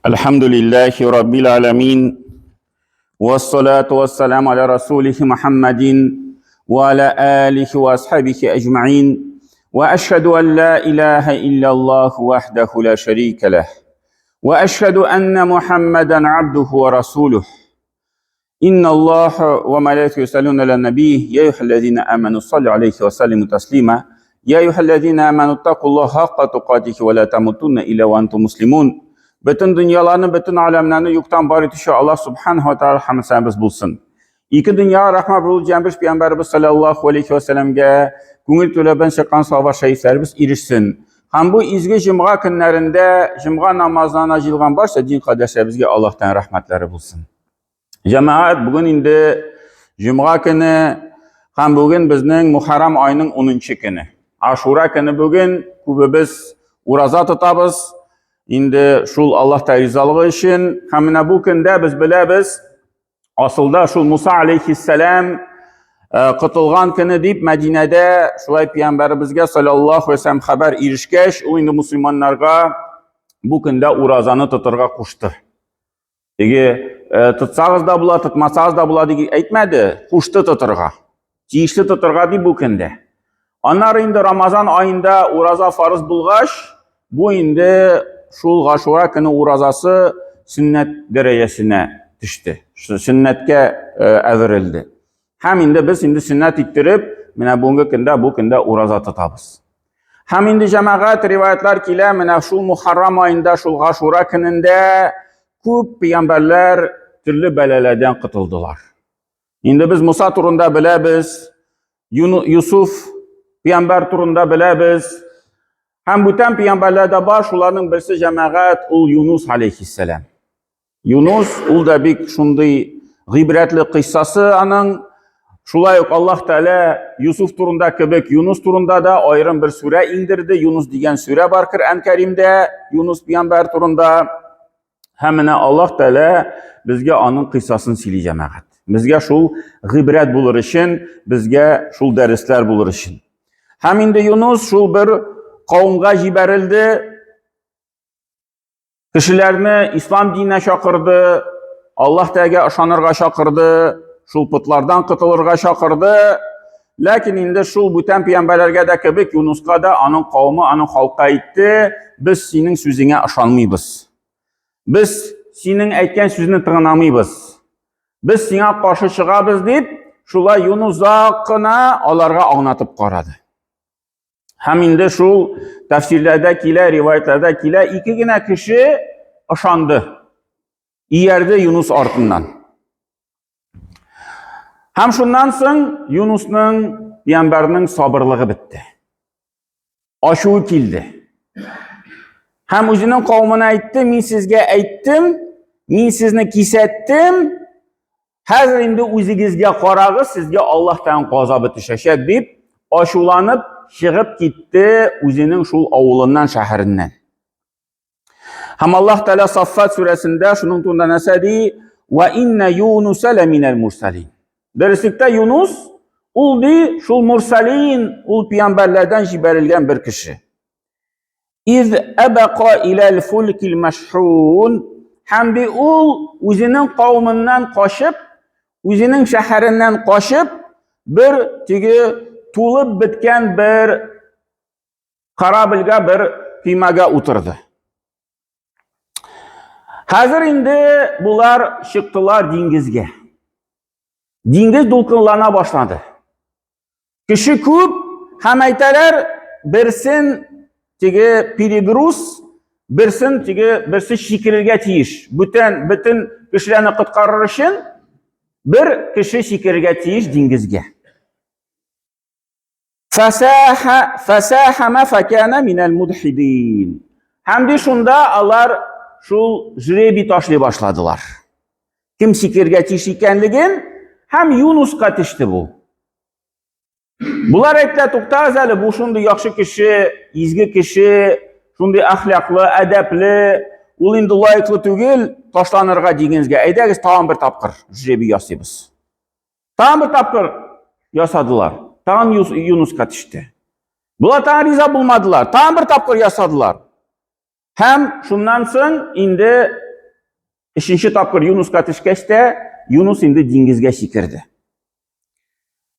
Elhamdülillahi Rabbil alemin. Vessalatu vesselamu ala Resulihi Muhammedin ve ala alihi ve ashabihi ecma'in. Ve eşhedü en la ilahe illallah vahdehu la şerike leh. Ve eşhedü enne Muhammeden abduhu ve resuluh. İnna Allah ve melekû yusallûne alen nebiyyi ya eyyühellezîne âmenû sallu aleyhi ve sellimu teslîmâ. Ya eyyühellezîne âmenû ittakullaha hakka tukâtihi ve la temutunne illa ve entum muslimun. Bütün dünyalarını, bütün alemlerini yoktan var etişi Allah subhanahu wa ta'ala hamdimiz bulsun. İki dünya rahmet bulup Cembiş Peygamberimiz sallallahu aleyhi ve sellem'e gönül töleben şakan sahaba şehitlerimiz erişsin. Hem bu izgi cumğa günlerinde cumğa namazlarına jilgan barsa din kardeşlerimizge Allah'tan rahmetleri bulsun. Cemaat bugün indi cumğa günü hem bugün bizning Muharram ayının 10. günü. Aşura günü bugün biz uraza tutabız. Indi şul Allah rizalığı için hamına bu günde biz biliriz aslında şul Musa aleyhisselam qıtılgan günü deyip Medine'de şulay Peygamberimizge sallallahu aleyhi ve sellem haber erişkeş o indi Müslümanlarga bu günde urazanı tuturga kuştu. Tutsağız da bula tutmasağız da bula diye etmedi, kuştu tuturga. Cişli tuturga deyip bu günde. Onlar indi Ramazan ayında uraza farz bulgaş bu indi şul Aşura günü urazası sünnet derecesine düştü. Sünnetke evrildi. Hem indi biz indi sünnet ittirip bu günde uraza tutabız. Hem indi cemaat rivayetler kile şul Muharram ayında şul Aşura gününde köp peygamberler türlü belalardan qıtıldılar. Indi biz Musa turunda biliriz, Yusuf peygamber turunda biliriz. Hem bütün peygamberlerde baş olanın birisi cemaat ul Yunus aleyhisselam. Yunus ul da bir şunday gibretli kıssası anın. Şulay yok Allah Teala Yusuf turunda kebek Yunus turunda da ayrım bir sure indirdi. Yunus diyen sure var Kur'an-ı Kerim'de. Yunus peygamber turunda hemine Allah Teala bizge anın kıssasını sili cemaat. Bizge şul gibret bulur için, bizge şul dersler bulur için. Hem indi Yunus şul bir kavmga jiberildi, kişilerini İslam dinine şakırdı, Allah Teala ışanırga şakırdı, şul putlardan qıtılırga şakırdı. Lakin indi şul bütün peygamberlerge de kebek Yunus'a da anın kavmi, anın halka etti, biz senin sözüne ışanmayız. Biz senin aytgan sözünü tığınamayız. Biz sana qarşı çıgabız deyip, şula Yunus hakkına onlarga anlatıp qaradı. Hem indi şu tefsirlerde kile, rivayetlerde kile iki güne kişi ışandı. İyerdi Yunus ardından. Hem şundan soň Yunus'un peygamberinin sabırlığı bitti. Aşuğu kildi. Hem özünün kavmine aytdı, men sizge aytdım, men sizni kesetdim. Hazır indi özüngizge qaragız, sizge Allah'tan gazabı düşecek deyip aşulanıp çıkıp gitti özünün şul avulundan, şehrinden. Hem Allah Teala Saffat suresinde şunun turunda nesedi ve inne Yunus leminel mursalin. Derslikte Yunus uldi şul mursalin ul peygamberlerden jiberilgen bir kişi. İz ebeqa ilel fulkil meşhun. Hem de ul özünün kavminden kaçıp, özünün şehrinden kaçıp bir tulup bitken bir karabilge bir kıymaga oturdu. Hazır indi bunlar çıktılar dengizge. Dengiz dolkınlarına başladı. Kişi köp hem aytalar birsin pirigrus, birsi şikirge tiyiş. Bütün kişilerini qutqarır için bir kişi şikirge tiyiş dengizge. Fasahama fakana minel mudhidin. Hem de şunda Allah şul jürebi taşlı başladılar. Kim şikirge tiyiş ikenligin hem Yunus katıştı bu. Bular ekle tuktazeli bu şundu yakşı kişi, izgi kişi, şundu ahlaklı, edepli, ul indi layıklı tügül taşlanırga degenzge. Eydegiz tağın bir tapkır jürebi yasıyız. Tağın bir tapkır yasadılar. Tağın Yunus katıştı. Bular tağın riza bulmadılar. Tağın bir tapkır yasadılar. Hem şundan soň indi 3-nji tapkır Yunuska tüşkeşte Yunus indi dingizge sikirdi.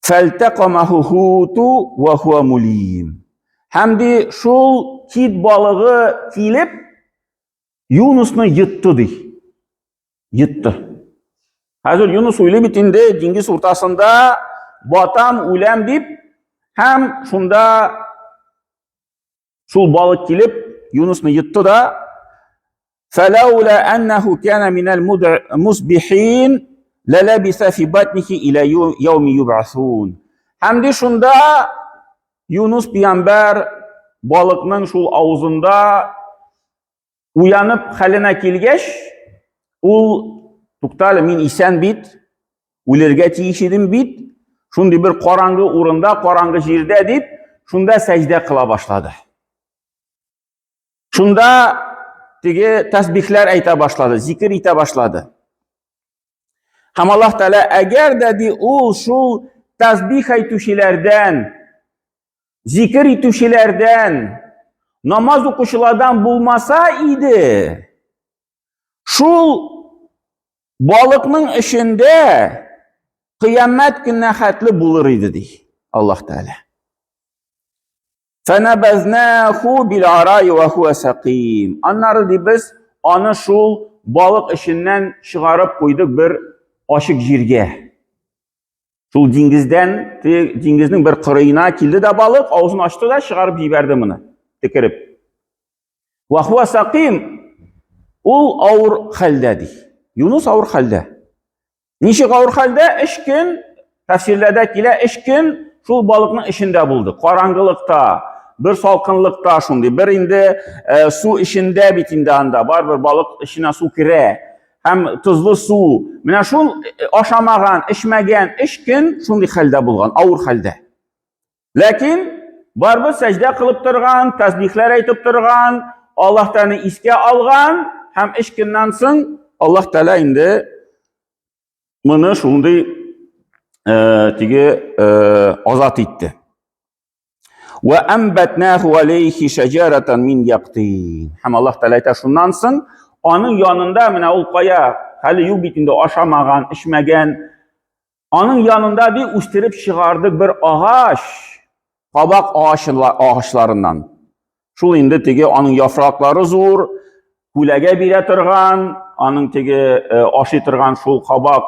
Feltaqamahu hutu ve huve mulim. Hemdi şul kit balığı kilip Yunus'nu yıttı di. Yıttı. Hazır Yunus uylu bitinde dingiz ortasında batam ulem dip hem şunda şul balık kilip Yunus'nu yıttı da فَلَوْلَا أَنَّهُ كَانَ مِنَ الْمُصْبِحِينَ لَلَبِثَ فِي بَطْنِهِ إِلَى يَوْمِ يُبْعَثُونَ. Hem de şunda Yunus peygamber balıkның şul ağzında uyanıp haline kilgeç, ul tuktali min isen bit, ulerge tiyişidim bit, şundi bir qarangı urunda, qarangı jirde dip, şunda secde kıla başladı. Şunda tege tasbihler ayta başladı, zikir ite başladı. Hem Allah Teala eğer dedi ul şul tasbih aytuşilerden, zikir ituşilerden, namaz okuşulardan bulmasa idi. Şul balıkның içinde kıyamet gününe hatlı bulur idi di Allah Teala. فَنَبَذْنَاهُ بِالْعَرَاءِ وَهُوَ سَقِيمٌ. Anları di biz onu şul balık içinden çıkarıp koyduk bir aşık jirge. Şul dingizden, dingizin bir kırığına kildi de balık, ağzını açtı da çıkarıp jiberdi bunu, tekirip. وَهُوَ سَقِيمٌ. Ul ağır halde. Yunus ağır halde. Nişik ağır halde? 3 gün, tefsirlerdekiyle 3 gün şul balıkның içinde buldu. Karangılıkta, bir salkınlıkta şundi, bir indi su içinde bitinde anda, var bir balık içine su kire, hem tuzlu su. Mine şul aşamağın, içmegen 3 gün şundi halde bulgan, ağır halde. Lakin var bir secde kılıp durgan, tasbihler aytıp durgan, Allah Teala'nı iske algan, hem 3 günden soň Allah Teala indi bunu şundi azat etti. Ve enbetnahu aleyhi şecereten min yaqtin. Hem Allah Teala ayta şundan soň onun yanında mine ul kaya hali yu bitinde aşamagan, içmegen, onun yanında bir üstürüp çıkardık bir ağaç, kabak ağaçlarından. Şul indi tege onun yaprakları zor, kulege bire turgan, onun tege aşı turgan şul kabak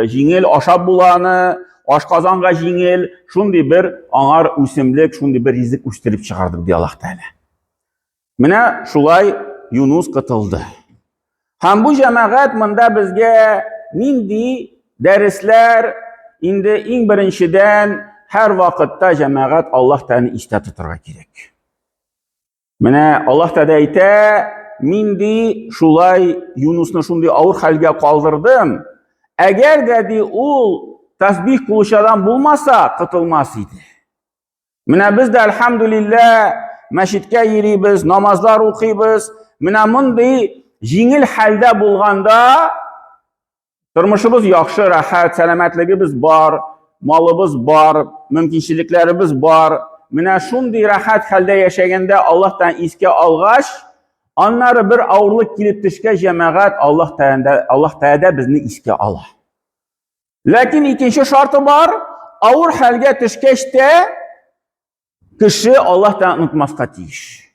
jingel aşab bulanı, aşkazanga jingel, şundi bir anar üsimlik, şundi bir rizik üstürüp çıkardık diye Allah Teala. Mine şulay Yunus kıtıldı. Hem bu cemaat mında bizge nindi dersler, indi in birinçiden her vakitte cemaat Allah Teala'nı iste tuturga gerek. Mine Allah Teala ayta, mindi şulay Yunus'nu şundi ağır halge kaldırdım. Eğer dedi ul tasbih kılışadan bulmasa kıtılmaz idi. Mine biz de elhamdülillah meşitke yeribiz, namazlar okuybiz. Mine mundi jingil halde bulganda turmuşumuz yaxşı, rahat, selametligimiz bar, malımız bar, mümkünçiliklerimiz bar. Mine şundi rahat halde yaşaganda Allah'tan iske algaç, onları bir ağırlık kilip düşke cemaat Allah Teala bizni iske ala. Lakin ikinci şartı var, ağır halge düşkeşte kişi Allah'tan unutmazka tiyiş.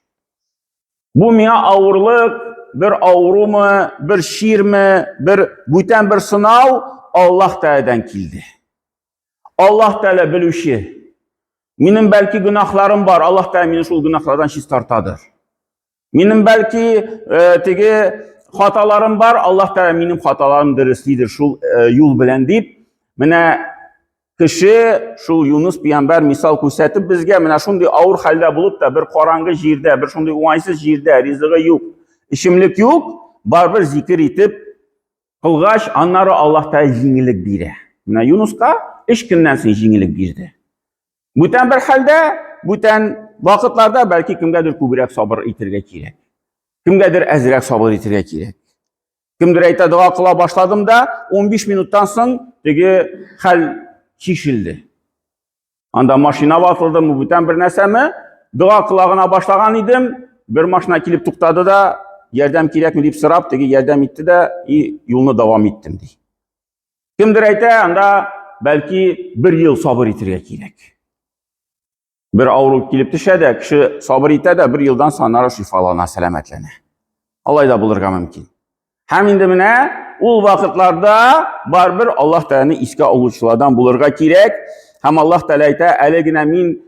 Bu miya ağırlık, bir ağrı mı, bir şiir mi, bütün bir sınav Allah Teala'dan kildi. Allah Teala bilüşü. Benim belki günahlarım var, Allah Teala beni şul günahlardan şiz tartadır. Benim belki hatalarım var, Allah Teala benim hatalarım dürüstlidir, şul yol bilen deyip, mine kişi şul Yunus peygamber misal ko'rsatib bizga mana şunday ağır halde bulup da bir qarangı jirde, bir şunday uvaysız jirde, rizqi yok, işimlik yok, baribir zikir etib qilg'ach, anları Allah Teala yengillik berdi. Mana Yunusga 3 kundan so'ng yengillik berdi. Bütün bir halde, bütün vaqtlarda belki kimgadir ko'proq sabr etirga kerak. Kimgadir azroq sabr etirga kerak. Kimdir ayta dua qila başladım da 15 minutdan so'ng tege hal şişildi. Anda maşina batıldı, bütün bir nesemi, dua kılağına başlagan idim, bir maşina kilip tuktadı da yardım kerakmi deb so'rab, tegi yardım etdi de yo'lni davom etdim dey. Kimdir ayta, anda belki bir yıl sabır etirga kerak. Bir avrup kelib tushadi, kishi sabır etadi, bir yıldan sonra şifalana, salomatlana. Alay da bulurga mümkün. Hem endi mana ul vaqtlarda baribir Alloh taolani esga oluvchilardan bulurga kerak. Hem Allah taolo ayta, "Aligina men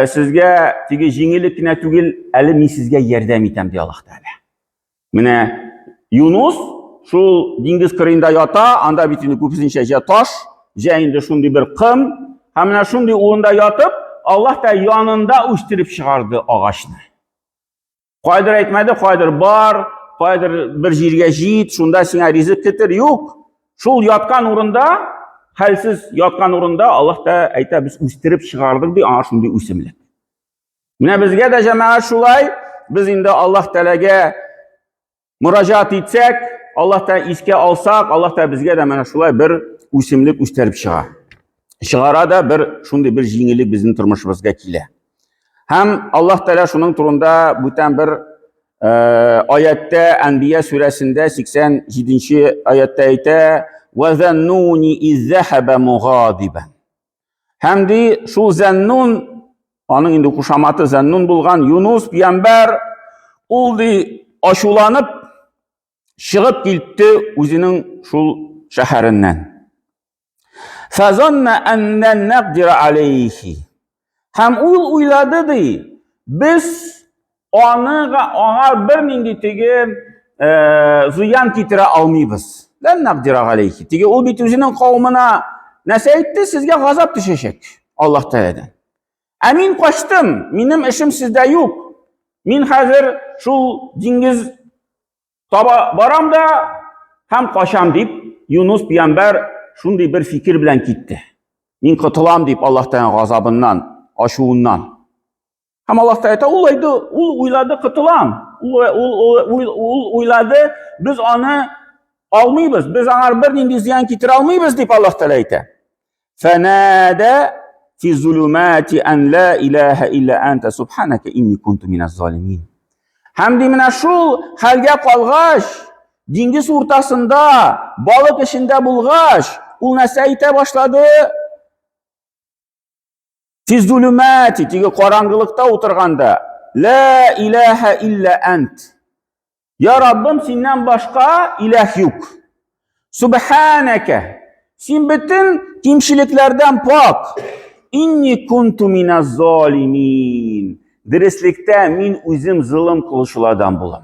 sizga tegi yengillikgina tugil, ali men sizga yordam etam" deydi Alloh taolo. Mana Yunus şu dengiz qirg'inida yota, anda bitini ko'pincha tosh, endi shunday bir qim, hamma shunday o'rinda yotib, Alloh da yonida o'stirib chiqardi og'achni. Qodir aytmadi, qodir bor, qodir bir yerga yet, shunda senga rizq ketir, yo'q. Shul yotgan o'rinda, halsiz yotgan o'rinda Alloh da ayta, biz o'stirib chiqardik deb, ana shunday o'simlik. Mana bizga da jamoat shulay, biz endi Alloh taolaga murojaat etsak, Alloh taolo esga olsak, Alloh taolo bizga da mana shulay bir o'simlik o'stirib chiqaradi, bir shunday bir yengillik bizning turmushimizga keladi. Hem Allah Teala şunun turunda büten bir ayette Enbiya suresinde 87. ayette ayta وَذَنُّونِ اِذْ ذَهَبَ مُغَاضِبًا. Hem de şu Zennun, onun indi kuşamatı Zennun bulgan Yunus peygamber oldu aşulanıp çıkıp gitti özünün şu şehrinden. فَظَنَّ أَنَّ نَقْدِرَ عَلَيْهِ. Hem uyladı di, biz ona bir nindi tegi ziyan ketire almayız. Lan naqdira aleyhi. Tegi o bit özünün kavmına nese etti, sizge gazap düşecek Allah Teala'dan. Emin kaçtım, benim işim sizde yok. Min hazır şu dengiz baram da hem kaçam deyip Yunus peygamber şunday bir fikir bilen gitti. Min katılam deyip Allah Teala'nın gazabından, aşuğundan. Hem Allah Teala olaydı, uyladı kıtılan, uyladı, biz onu almayız, biz ona bir nindi ziyan getir almayız deyip Allah Teala ayta. فَنَادَ فِي الظُّلُمَاتِ اَنْ لَا اِلَٰهَ اِلَّا اَنْتَ سُبْحَانَكَ اِنِّي كُنْتُ مِنَ الظَّالِمِينَ. Hem de mina şu halge kalgaş, dengiz ortasında, balık işinde bulgaş, ul nese ayta başladı. Fizzulümati, tigi karanlıkta oturganda, la ilahe illa ent. Ya Rabbim senden başka ilah yok. Subhaneke, sen bütün kimşiliklerden pak. İnni kuntu minaz zalimin. Derislikte min üzüm zulüm kılışılardan bulam.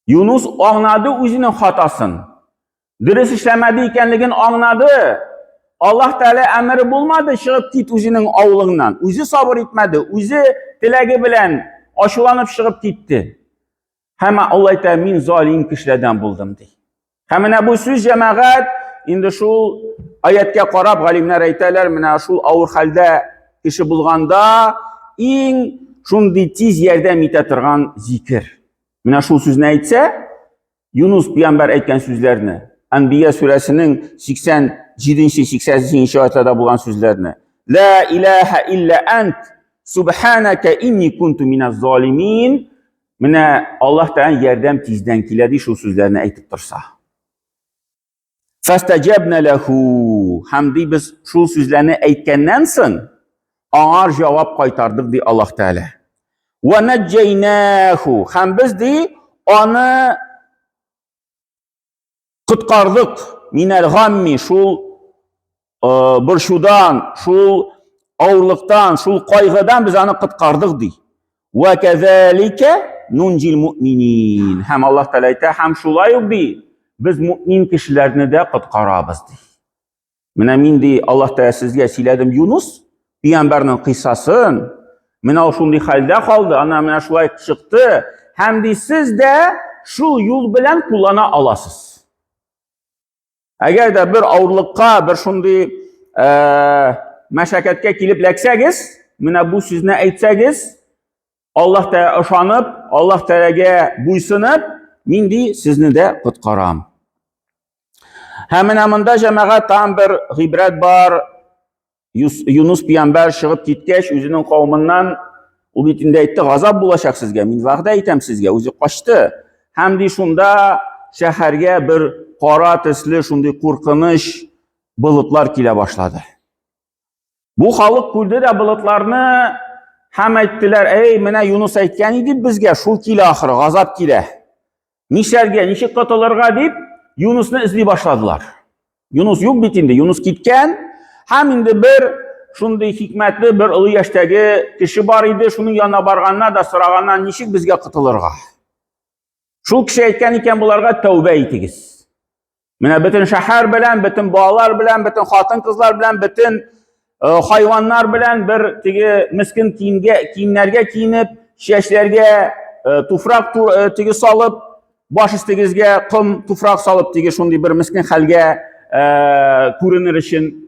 Yunus anladı özünün hatasın. Deris işlemedi ikenligin anladı. Allah Teala emri bulmadı, çıkıp git özünün avlığından. Özü sabır etmedi, özü tilegi bilen aşılanıp çıkıp gitti. Hemen Allah Teala min zalim kişilerden buldum dey. Hemen bu söz cemaat, indi şu ayetke qarab galimler aytalar, mina şu avur halde kişi bulganda en şunday tez yerdem ete turgan zikir. Mina şu söz ne aytsa, Yunus peygamber aytgan sözlerini, Enbiya suresinin 87-88 ayetlarda bulan sözlerini. La ilahe illa ent subhaneke inni kuntu minaz zalimin. Mina Allah Teala yerden tezden kiledi şu sözlerini aytıp dursa. Fastecebne lehu. Hamdi biz şu sözlerini aytkenden soň ağar cevap qaytardık di Allah Teala. Ve necceynahu. Ham biz di onu qutqardık minel gammi, şul burşudan, şul ağırlıktan, şul qaygıdan biz onu qutqardık di. Ve kezalike nuncil mu'minin. Hem Allah Teala ayta, hem şulay di. Biz mümin kişilerini de qutqarabız di. Mina min di Allah Teala sizge siledim Yunus peygamberinin kıssasın. Mina şunday halde kaldı. Ana mina şulay çıktı. Hem de siz de şu yol bilen kullana alasız. Eğer de bir ağırlıkka, bir şunday meşakkatke kilip leksegiz, mina bu sözünü aytsagiz, Allah Teala ışanıp, Allah Teala'ga buysunup, min di sizni de qutqaram. Hemen amında cemaat tam bir ibret var. Yunus peygamber çıkıp gitkeş, özünün kavminden o bitinde aytdı, gazap bulaşak sizge. Min vaqda aytam sizge, özü kaçtı. hem de şunda şehirge bir qara tesli şundi korkunç bulutlar kile başladı. Bu halk gördü de bulutlarını hem ettiler, ey mene Yunus aytgan idi bizge şul kile ahir gazap kile. Nişerge, nişik katılırga deyip Yunus'unu izli başladılar. Yunus yok bitindi, Yunus gitken hem indi bir şunday hikmetli bir ılı yaştagi kişi var idi, şunun yanına barganlar da sırağandan nişik bizge kıtılırga. Şul kişi aytgan iken bularga tövbe eytigiz. Mine bütün şehir bilen, bütün bağlar bilen, bütün hatın kızlar bilen, bütün hayvanlar bilen bir tigi miskin kiyimlerge kiyinip, şeşlerge tufrak tigi salıp, baş istigizge qım tufrak salıp tigi şunday bir miskin halge görünür için.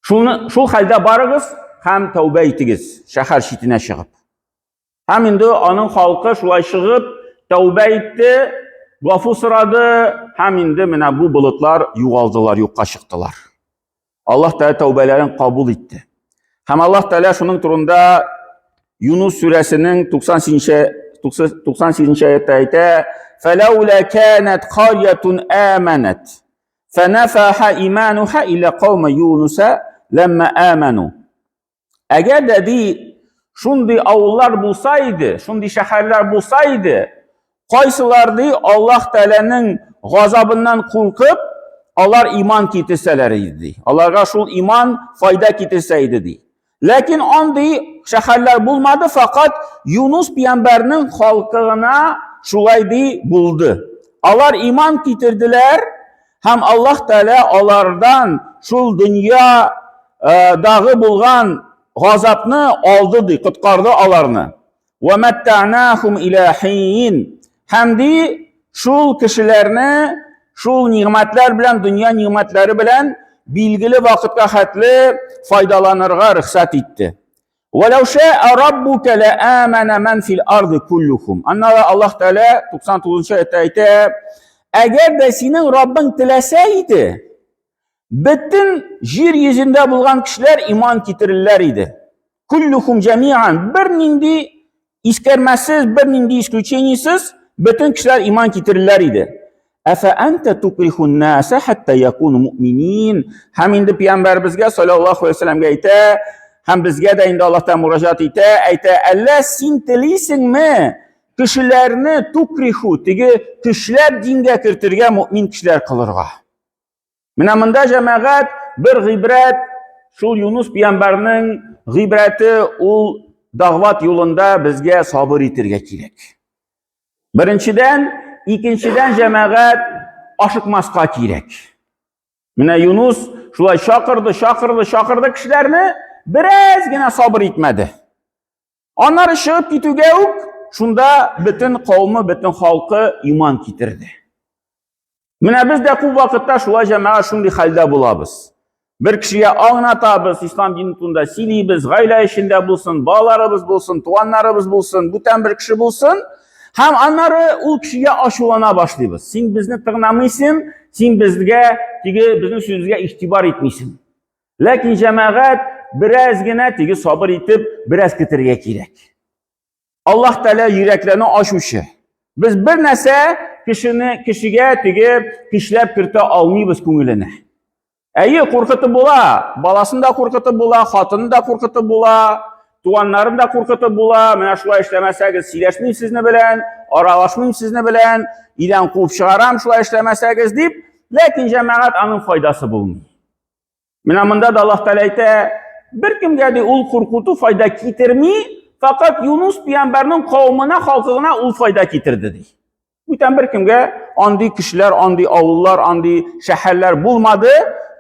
Şul halde barıgız, hem tövbe eytigiz, şehir şitine çıkıp. Hem indi onun halkı şulay çıkıp, tövbe etti, gafı sıradı, hem indi mine bu bulutlar yuvaldılar, yokka çıktılar. Allah Teala tövbelerini kabul etti. Hem Allah Teala şunun turunda Yunus suresinin 98. ayette ayette فَلَوْلَا كَانَتْ قَرْيَةٌ آمَنَتْ فَنَفَحَ إِيمَانُهَا إِلَّا قَوْمَ يُونُسَ لَمَّا آمَنُوا. Eğer dedi şundi avullar bulsaydı, şundi şehirler bulsaydı, kaysılardı Allah Teala'nın gazabından korkup onlar iman getirseleriydi. Allah'a şul iman fayda getirseydi. Lakin andi şehirler bulmadı fakat Yunus peygamberinin halkına şulaydı buldu. Onlar iman getirdiler. Hem Allah Teala onlardan şul dünya dağı bulgan gazapını aldı, kutkardı onlarını. Ve metta'nahum ila hin. Hem de şul kişilerini şul nimetler bilen, dünya nimetleri bilen bilgili vakitte hatli faydalanırga ruhsat etti. وَلَوْ شَاءَ رَبُّكَ لَآمَنَ مَنْ فِي الْأَرْضِ كُلُّهُمْ. Allah Teala 99. ayette eğer de senin Rabbin dileseydi bütün yeryüzünde bulunan kişiler iman getirirler idi. Kulluhum cemiyan, bir nindi iskermesiz, bir nindi isключенийsiz bütün kişiler iman getirirler idi. Efe ente tukrihun nase hatta yakunu mu'minin. Hem indi Peygamber bizge sallallahu aleyhi ve sellem'ge ayte, hem bizge de indi Allah'tan müracaat ayte, Allah sin telisin mi? Kişilerini tukrihu, tigi kişiler dinge kirtirge mümin kişiler kılırga. Minamında cemaat bir gibret, şul Yunus Peygamberinin gibreti ul dağvat yolunda bizge sabır itirge kirek. Birinciden, ikinciden cemaat aşıkmaska kirek. Mine Yunus şulay şakırdı kişilerini biraz yine sabır etmedi. Onları шығып кетуге şunda bütün kavmi, bütün halkı iman getirdi. Mine biz de bu vakitte şulay cemaat şundi halde bulabız. Bir kişiye anlatabız, İslam dininde siliybiz, gayle işinde bulsun, bağlarımız bulsun, tuğanlarımız bulsun, bütün bir kişi bulsun. Hem onları o kişiye aşılana başlayız. Sen bizni tığnamışsın, sen bizge, bizim sözüge ihtibar etmişsin. Lakin cemaat biraz yine sabır etip biraz getirge gerek. Allah Teala yüreklerini açmışı. Biz bir nese kişiye kişilep kirte almayız kungülüne. Eğer korkutup bula, balasını da korkutup bula, hatını da korkutup bula, tuğanlarını da korkutup bula, mene şulay işlemeseniz sileşmeyim sizni bilen, aralaşmayım sizni bilen, iden kup çıgaram şulay işlemeseniz deyip, lakin cemaat onun faydası bulmuyor. Minamında da Allah Teala ayte, bir kimge de ul korkutu fayda getirmiyor, fakat Yunus Peygamberinin kavmine, halkına ul fayda getirdi diye. Bütün bir kimge andi kişiler, andi avullar, andi şehirler bulmadı,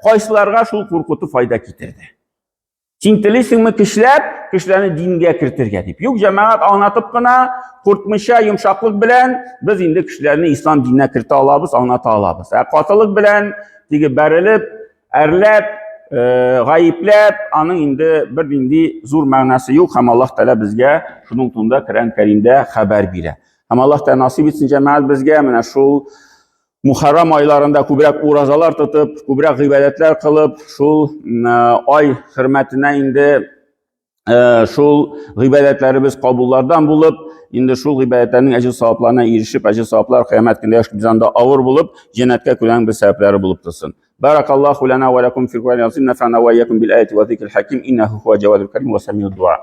kaysılarga şul korkutu fayda getirdi. Çintilisin mi kişilerini dinge kirtirge deyip. Yok cemaat anlatıp kına, kurtmuşa, yumşaklık bilen, biz indi kişilerini İslam dinine kirti alabız, anlatı alabız. Katılık bilen, berilip, erlep, gayiplep, anın indi bir indi zor mənası yok. Hem Allah Teala bizge şunun tunda Kur'an-ı Kerim'de haber bile. Hem Allah Teala nasip etsin cemaat bizge, mene şu Muharram aylarında kubrak uğrazalar tutup, kubrak ibadetler kılıp, şu ay hürmetine indi şul ibadətlərimiz qabullardan bulub, indi şul ibadətlərin əcr savablarına erişib, əcr savablar qiyamət günü bizdən də ağır bulub, cennətə girən bir səbəbləri bulub dursun. Barakallahu lana ve lekum fil Kur'an azim, nafa'na ve iyyakum bil ayati ve zikril hakim, innehu huve cevadul kerim ve semi'ud dua.